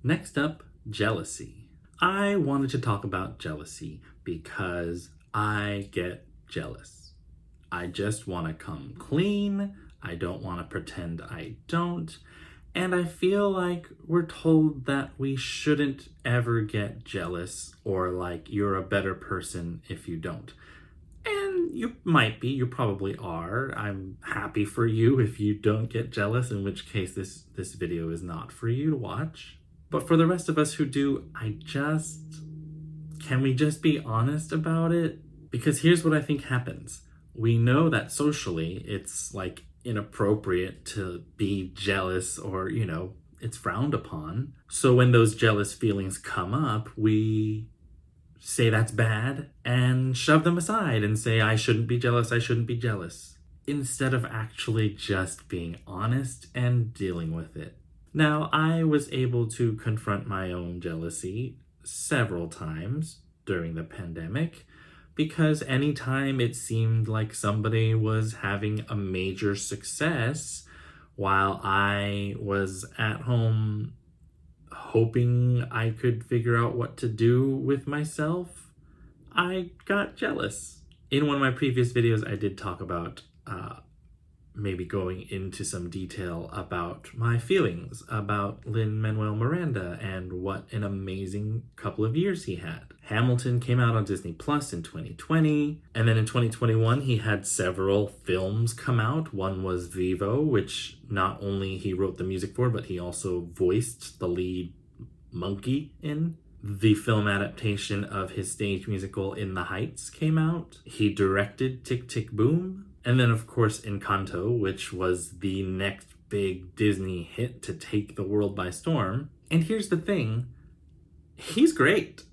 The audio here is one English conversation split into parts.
Next up, jealousy. I wanted to talk about jealousy because I get jealous. I just want to come clean. I don't want to pretend I don't. And I feel like we're told that we shouldn't ever get jealous or like you're a better person if you don't. And you might be, you probably are. I'm happy for you if you don't get jealous, in which case this video is not for you to watch. But for the rest of us who do, can we just be honest about it? Because here's what I think happens. We know that socially it's like inappropriate to be jealous or, it's frowned upon. So when those jealous feelings come up, we say that's bad and shove them aside and say, I shouldn't be jealous, instead of actually just being honest and dealing with it. Now, I was able to confront my own jealousy several times during the pandemic because anytime it seemed like somebody was having a major success while I was at home hoping I could figure out what to do with myself, I got jealous. In one of my previous videos, I did talk about maybe going into some detail about my feelings about Lin-Manuel Miranda and what an amazing couple of years he had. Hamilton came out on Disney Plus in 2020, and then in 2021 he had several films come out. One was Vivo, which not only he wrote the music for, but he also voiced the lead monkey in. The film adaptation of his stage musical In the Heights came out. He directed Tick, Tick, Boom. And then, of course, Encanto, which was the next big Disney hit to take the world by storm. And here's the thing, he's great.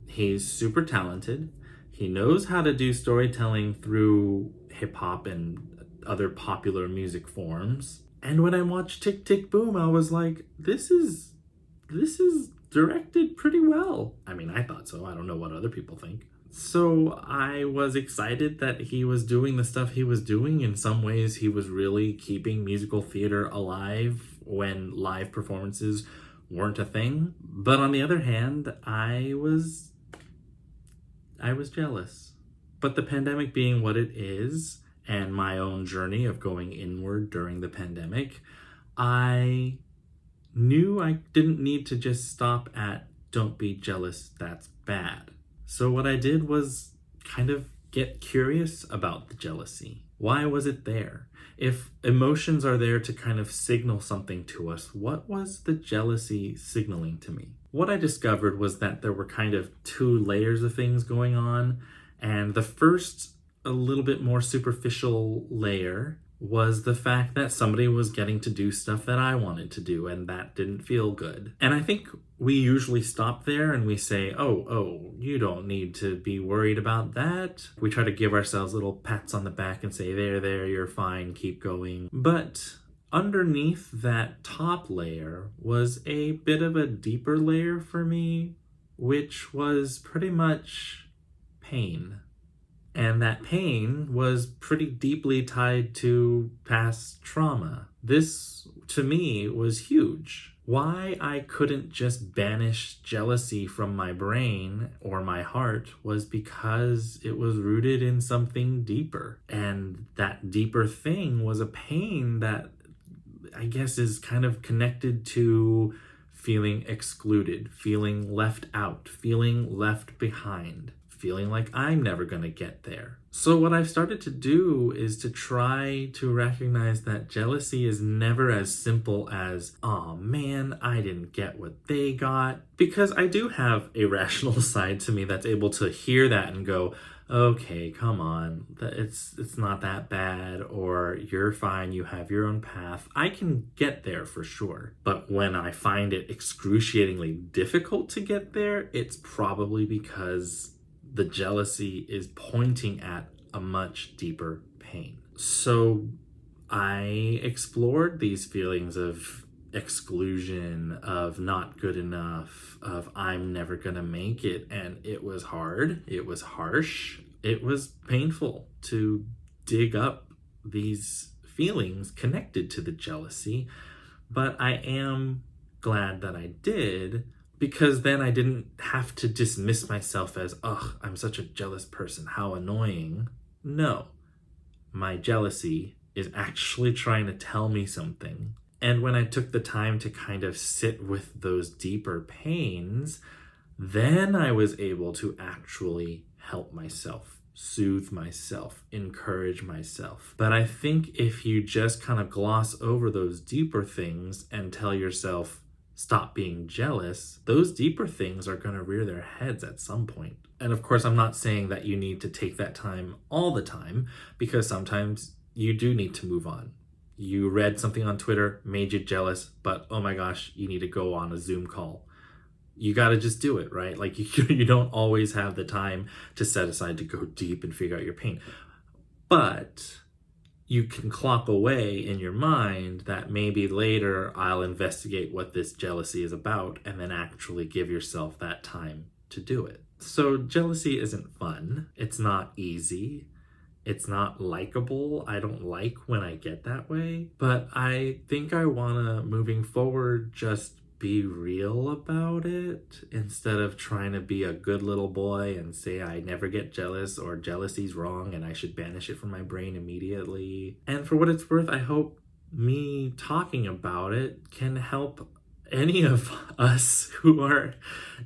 He's super talented. He knows how to do storytelling through hip-hop and other popular music forms. And when I watched Tick, Tick, Boom, I was like, this is directed pretty well. I mean, I thought so. I don't know what other people think. So I was excited that he was doing the stuff he was doing. In some ways, he was really keeping musical theater alive when live performances weren't a thing. But on the other hand, I was jealous. But the pandemic being what it is, and my own journey of going inward during the pandemic, I knew I didn't need to just stop at don't be jealous, that's bad. So what I did was kind of get curious about the jealousy. Why was it there? If emotions are there to kind of signal something to us, what was the jealousy signaling to me? What I discovered was that there were kind of two layers of things going on, and the first, a little bit more superficial layer, was the fact that somebody was getting to do stuff that I wanted to do, and that didn't feel good. And I think we usually stop there and we say, oh, you don't need to be worried about that. We try to give ourselves little pats on the back and say, there, you're fine, keep going. But underneath that top layer was a bit of a deeper layer for me, which was pretty much pain. And that pain was pretty deeply tied to past trauma. This, to me, was huge. Why I couldn't just banish jealousy from my brain or my heart was because it was rooted in something deeper. And that deeper thing was a pain that I guess is kind of connected to feeling excluded, feeling left out, feeling left behind, feeling like I'm never gonna get there. So what I've started to do is to try to recognize that jealousy is never as simple as, oh man, I didn't get what they got. Because I do have a rational side to me that's able to hear that and go, okay, come on, it's not that bad, or you're fine, you have your own path. I can get there for sure. But when I find it excruciatingly difficult to get there, it's probably because the jealousy is pointing at a much deeper pain. So I explored these feelings of exclusion, of not good enough, of I'm never gonna make it, and it was hard, it was harsh, it was painful to dig up these feelings connected to the jealousy, but I am glad that I did, because then I didn't have to dismiss myself as, ugh, I'm such a jealous person, how annoying. No, my jealousy is actually trying to tell me something. And when I took the time to kind of sit with those deeper pains, then I was able to actually help myself, soothe myself, encourage myself. But I think if you just kind of gloss over those deeper things and tell yourself, stop being jealous, those deeper things are going to rear their heads at some point. And of course, I'm not saying that you need to take that time all the time, because sometimes you do need to move on. You read something on Twitter, made you jealous, but oh my gosh, you need to go on a Zoom call. You got to just do it, right? Like you don't always have the time to set aside to go deep and figure out your pain. But you can clock away in your mind that maybe later I'll investigate what this jealousy is about, and then actually give yourself that time to do it. So jealousy isn't fun. It's not easy. It's not likable. I don't like when I get that way. But I think I want to, moving forward, just be real about it instead of trying to be a good little boy and say I never get jealous or jealousy's wrong and I should banish it from my brain immediately. And for what it's worth, I hope me talking about it can help any of us who are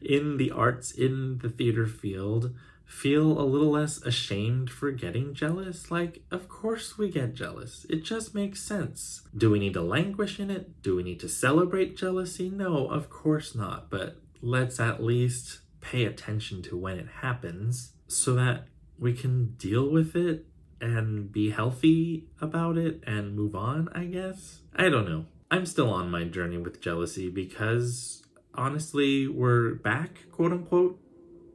in the arts, in the theater field, feel a little less ashamed for getting jealous. Like, of course we get jealous. It just makes sense. Do we need to languish in it? Do we need to celebrate jealousy? No, of course not. But let's at least pay attention to when it happens so that we can deal with it and be healthy about it and move on, I guess. I don't know. I'm still on my journey with jealousy because honestly, we're back, quote unquote,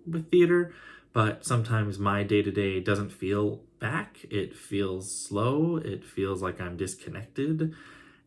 with theater. But sometimes my day-to-day doesn't feel back. It feels slow. It feels like I'm disconnected.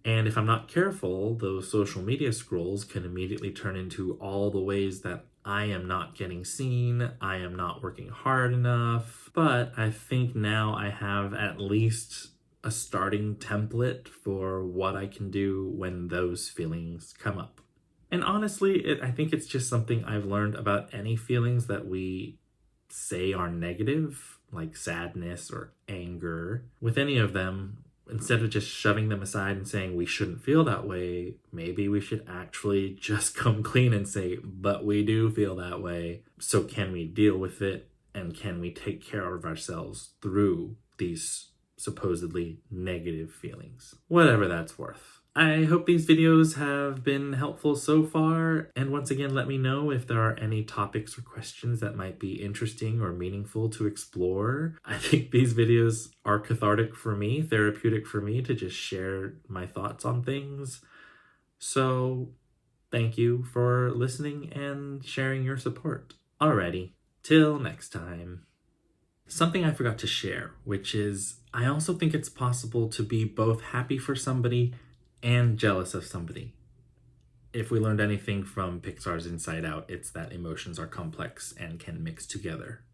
And if I'm not careful, those social media scrolls can immediately turn into all the ways that I am not getting seen, I am not working hard enough. But I think now I have at least a starting template for what I can do when those feelings come up. And honestly, I think it's just something I've learned about any feelings that we say are negative, like sadness or anger. With any of them, instead of just shoving them aside and saying we shouldn't feel that way, maybe we should actually just come clean and say, but we do feel that way. So can we deal with it? And can we take care of ourselves through these supposedly negative feelings? Whatever that's worth. I hope these videos have been helpful so far, and once again, let me know if there are any topics or questions that might be interesting or meaningful to explore. I think these videos are cathartic for me, therapeutic for me to just share my thoughts on things. So thank you for listening and sharing your support. Alrighty, till next time. Something I forgot to share, which is I also think it's possible to be both happy for somebody and jealous of somebody. If we learned anything from Pixar's Inside Out, it's that emotions are complex and can mix together.